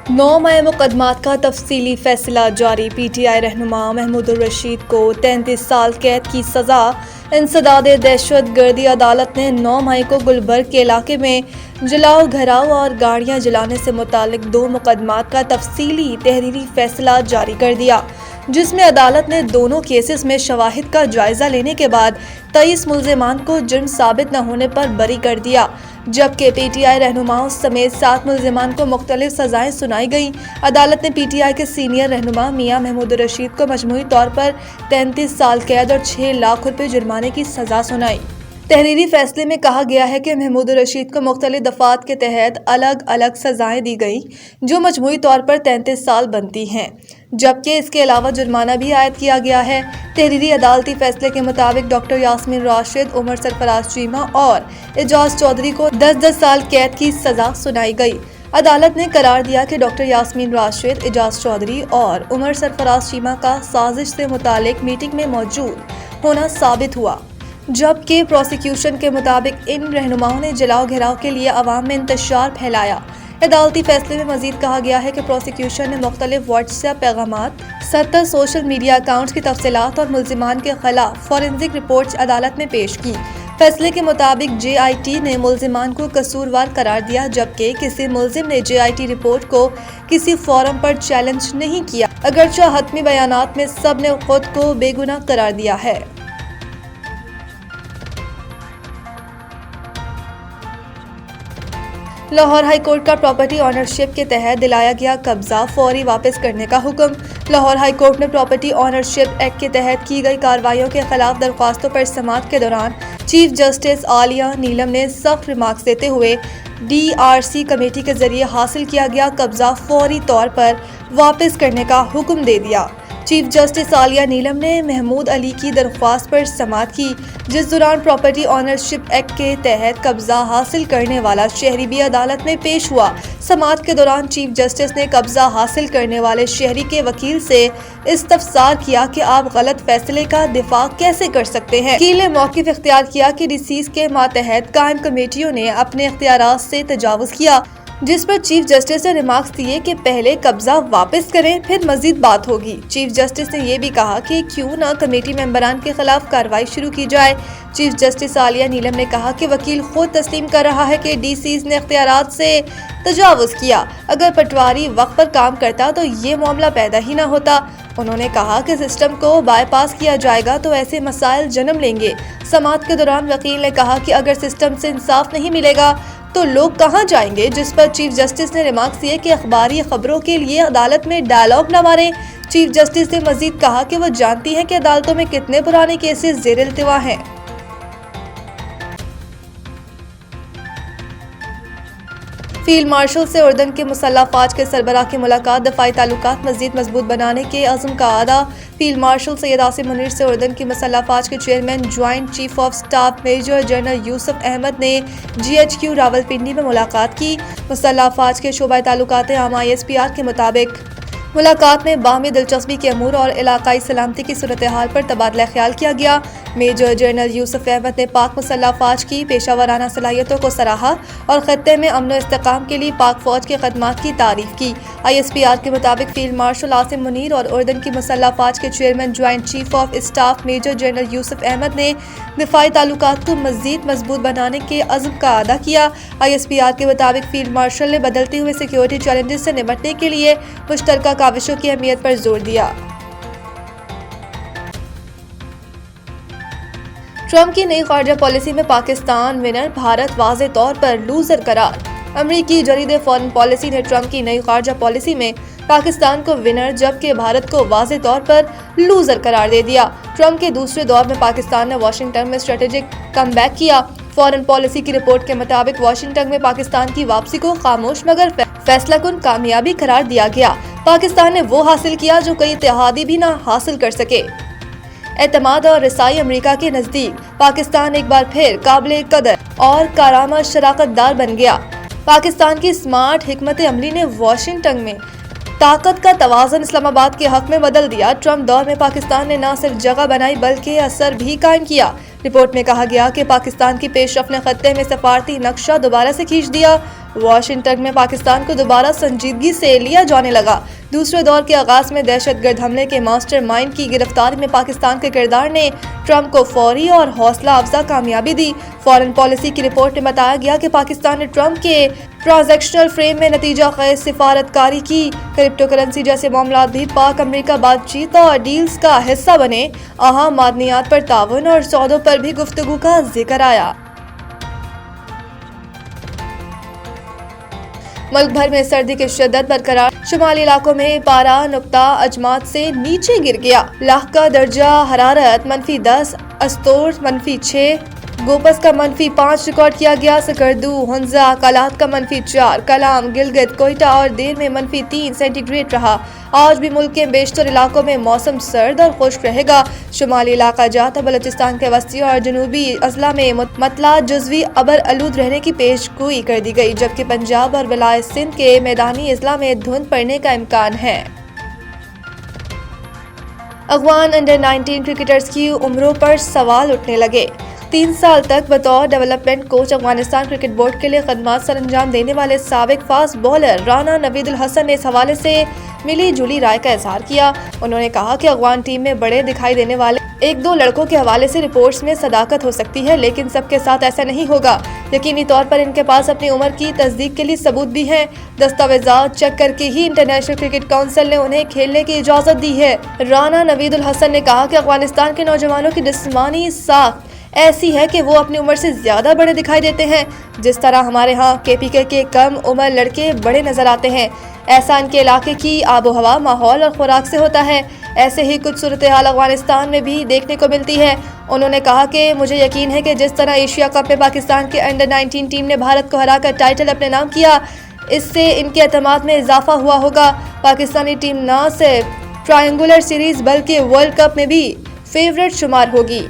9 मई मुकदमात का तफसीली फैसला जारी। PTI रहनुमा महमूद रशीद को 33 साल कैद की सजा। इंसदाद दहशत गर्दी अदालत ने 9 मई को गुलबर्ग के इलाके में जलाओ घराव और गाड़ियां जलाने से मुतालिक 2 मुकदमात का तफसीली तहरीरी फैसला जारी कर दिया, जिसमें अदालत ने दोनों केसेस में शवाहिद का जायजा लेने के बाद 23 मुल्जिमान को जुर्म साबित न होने पर बरी कर दिया, जबकि PTI रहनुमाओं समेत 7 मुल्जिमान को मुख्तलिफ सजाएं सुनाई गईं। अदालत ने PTI के सीनियर रहनुमा मियां महमूद रशीद को मजमूई तौर पर 33 साल कैद और 6 लाख रुपए जुर्माने की सजा सुनाई। तहरीरी फैसले में कहा गया है कि महमूद रशीद को मुख्तलिफ दफात के तहत अलग अलग सजाएं दी गई, जो मजमूई तौर पर 33 साल बनती हैं, जबकि इसके अलावा जुर्माना भी आयद किया गया है। तहरीरी अदालती फैसले के मुताबिक डॉक्टर यास्मीन राशिद, उमर सरफराज चीमा और एजाज चौधरी को 10-10 साल कैद की सजा सुनाई गई। अदालत ने करार दिया कि डॉक्टर यास्मीन राशिद, एजाज चौधरी और उमर सरफराज चीमा का साजिश से मुतालिक मीटिंग में मौजूद होना साबित हुआ, जबकि प्रोसिक्यूशन के मुताबिक इन रहनुमाओं ने जलाओ घेराव के लिए अवाम में इंतशार फैलाया। अदालती फैसले में मजीद कहा गया है कि प्रोसिक्यूशन ने मुख्तलिफ व्हाट्सएप पैगामात, 70 सोशल मीडिया अकाउंट्स की तफसीलात और मुल्जिमान के खिलाफ फॉरेंसिक रिपोर्ट्स अदालत में पेश की। फैसले के मुताबिक JIT ने मुल्जिमान को कसूरवार करार दिया, जबकि किसी मुल्जिम ने JIT रिपोर्ट को किसी फोरम पर चैलेंज नहीं किया, अगरचे हतमी बयानात में सब ने खुद को बेगुनाह करार दिया है। लाहौर हाई कोर्ट का प्रॉपर्टी ऑनरशिप के तहत दिलाया गया कब्जा फौरी वापस करने का हुक्म। लाहौर हाई कोर्ट ने प्रॉपर्टी ऑनरशिप एक्ट के तहत की गई कार्रवाइयों के खिलाफ दरख्वास्तों पर समाअत के दौरान चीफ जस्टिस आलिया नीलम ने सख्त रिमार्क्स देते हुए DRC कमेटी के जरिए हासिल किया गया कब्जा फौरी तौर पर वापस करने का हुक्म दे दिया। चीफ जस्टिस आलिया नीलम ने महमूद अली की दरख्वास्त पर समाअत की, जिस दौरान प्रॉपर्टी ऑनरशिप एक्ट के तहत कब्जा हासिल करने वाला शहरी भी अदालत में पेश हुआ। समाअत के दौरान चीफ जस्टिस ने कब्जा हासिल करने वाले शहरी के वकील से इस्तफसार किया कि आप गलत फैसले का दिफा कैसे कर सकते हैं। वकील ने मौक़िफ़ इख्तियार किया कि डिसीज के मातहत कायम कमेटियों ने अपने इख्तियारात से तजावुज़ किया, जिस पर चीफ जस्टिस ने रिमार्क्स दिए कि पहले कब्जा वापस करें, फिर मजीद बात होगी। चीफ जस्टिस ने यह भी कहा कि क्यों न कमेटी मेंबरान के खिलाफ कार्रवाई शुरू की जाए। चीफ जस्टिस आलिया नीलम ने कहा कि वकील खुद तस्लीम कर रहा है कि DCs ने इख्तियारात से तजावुज़ किया। अगर पटवारी वक्त पर काम करता तो ये मामला पैदा ही ना होता। उन्होंने कहा कि सिस्टम को बाईपास किया जाएगा तो ऐसे मसाइल जन्म लेंगे। समाअत के दौरान वकील ने कहा कि अगर सिस्टम से इंसाफ नहीं मिलेगा तो लोग कहां जाएंगे, जिस पर चीफ जस्टिस ने रिमार्क्स दिए कि अखबारी खबरों के लिए अदालत में डायलॉग न मारें। चीफ जस्टिस ने मजीद कहा कि वो जानती हैं कि अदालतों में कितने पुराने केसेस ज़ेर इल्तिवा हैं। फील्ड मार्शल से उर्दन के मुसल्लह फ़ौज के सरबराह की मुलाकात, दफ़ाई ताल्लुकात मज़ीद मजबूत बनाने के अज़्म का आदा। फील्ड मार्शल सैयद आसिम मुनीर से उर्दन की मुसल्लह फ़ौज के chairman joint chief of staff major general Yusuf Ahmed ने GHQ रावलपिंडी में मुलाकात की। मुसल्लह फ़ौज के शोबा ताल्लुकात आमा ISPR के मुताबिक मुलाकात में बाहमी दिलचस्पी के अमूर और इलाकाई सलामती की सूरत हाल पर तबादला ख्याल किया गया। मेजर जनरल यूसुफ अहमद ने पाक मुसल्लह फ़ौज की पेशावराना सलाहियतों को सराहा और ख़त्ते में अमन व इस्तेकाम के लिए पाक फ़ौज के खदमात की तारीफ की। ISPR के मुताबिक फील्ड मार्शल आसिम मुनीर और उर्दन की मुसल्लह फ़ौज के chairman joint chief of staff major general Yusuf Ahmed ने दिफाई ताल्लुकात को मज़ीद मजबूत बनाने के अज़्म का अदा किया। ISPR के मुताबिक फील्ड मार्शल ने बदलते हुए सिक्योरिटी चैलेंजेस से निपटने के लिए मुश्तरका काविशों की अहमियत पर जोर दिया। ट्रंप की नई खारजा पॉलिसी में पाकिस्तान विनर, भारत वाज़े तौर पर लूजर करार। अमरीकी जरीदे फॉरेन पॉलिसी ने ट्रंप की नई खारजा पॉलिसी में पाकिस्तान को विनर जबकि भारत को वाज़े तौर पर लूजर करार दे दिया। ट्रंप के दूसरे दौर में पाकिस्तान ने वाशिंगटन में स्ट्रेटेजिक कमबैक किया। फॉरेन पॉलिसी की रिपोर्ट के मुताबिक वाशिंगटन में पाकिस्तान की वापसी को खामोश मगर फैसलाकुन कामयाबी करार दिया गया। पाकिस्तान ने वो हासिल किया जो कई इत्तेहादी भी ना हासिल कर सके। एतमाद और रसाई अमेरिका के नज़दीक पाकिस्तान एक बार फिर काबिल कदर और कारामद शराकतदार बन गया। पाकिस्तान की स्मार्ट हिकमत अमली ने वाशिंगटन में ताकत का तवाज़ुन इस्लामाबाद के हक में बदल दिया। ट्रंप दौर में पाकिस्तान ने न सिर्फ जगह बनाई बल्कि असर भी कायम किया। رپورٹ میں کہا گیا کہ پاکستان کی پیش رفت نے خطے میں سفارتی نقشہ دوبارہ سے کھینچ دیا۔ واشنگٹن میں پاکستان کو دوبارہ سنجیدگی سے لیا جانے لگا۔ دوسرے دور کے آغاز میں دہشت گرد حملے کے ماسٹر مائنڈ کی گرفتاری میں پاکستان کے کردار نے ٹرمپ کو فوری اور حوصلہ افزا کامیابی دی۔ فارن پالیسی کی رپورٹ میں بتایا گیا کہ پاکستان نے ٹرمپ کے ٹرانزیکشنل فریم میں نتیجہ خیز سفارتکاری کی۔ کرپٹو کرنسی جیسے معاملات بھی پاک امریکہ بات چیت اور ڈیلز کا حصہ بنے۔ اہم معدنیات پر تعاون اور سودوں پر بھی گفتگو کا ذکر آیا۔ ملک بھر میں سردی کی شدت برقرار، شمالی علاقوں میں پارہ نقطہ اجماد سے نیچے گر گیا۔ لاہ کا درجہ حرارت -10، استور -6، گوپس کا -5 ریکارڈ کیا گیا۔ سکردو، ہنزا، کالات کا -4، کلام، گلگت، کوئٹہ اور دیر میں -3 سینٹی گریڈ رہا۔ آج بھی ملک کے بیشتر علاقوں میں موسم سرد اور خشک رہے گا۔ شمالی علاقہ جات بلوچستان کے وسطی اور جنوبی اضلاع میں مطلع جزوی ابر آلود رہنے کی پیش گوئی کر دی گئی، جبکہ پنجاب اور ولایت سندھ کے میدانی اضلاع میں دھند پڑنے کا امکان ہے۔ افغان انڈر 19 کرکٹرز کی عمروں پر سوال اٹھنے لگے۔ 3 سال تک بطور development coach Afghanistan cricket board کے لیے خدمات سر انجام دینے والے سابق فاسٹ بولر رانا نوید الحسن نے اس حوالے سے ملی جلی رائے کا اظہار کیا۔ انہوں نے کہا کہ افغان ٹیم میں بڑے دکھائی دینے والے 1-2 لڑکوں کے حوالے سے رپورٹس میں صداقت ہو سکتی ہے، لیکن سب کے ساتھ ایسا نہیں ہوگا۔ یقینی طور پر ان کے پاس اپنی عمر کی تصدیق کے لیے ثبوت بھی ہیں۔ دستاویزات چیک کر کے ہی انٹرنیشنل کرکٹ کونسل نے انہیں کھیلنے کی اجازت دی ہے۔ رانا نوید الحسن نے کہا کہ افغانستان کے نوجوانوں کی جسمانی ساخت ایسی ہے کہ وہ اپنی عمر سے زیادہ بڑے دکھائی دیتے ہیں، جس طرح ہمارے ہاں KPK کے کم عمر لڑکے بڑے نظر آتے ہیں۔ ایسا ان کے علاقے کی آب و ہوا، ماحول اور خوراک سے ہوتا ہے۔ ایسے ہی کچھ صورتحال افغانستان میں بھی دیکھنے کو ملتی ہے۔ انہوں نے کہا کہ مجھے یقین ہے کہ جس طرح ایشیا کپ میں پاکستان کے انڈر 19 ٹیم نے بھارت کو ہرا کر ٹائٹل اپنے نام کیا، اس سے ان کے اعتماد میں اضافہ ہوا ہوگا۔ پاکستانی ٹیم نہ صرف ٹرائنگولر سیریز بلکہ ورلڈ کپ میں بھی فیورٹ شمار ہوگی۔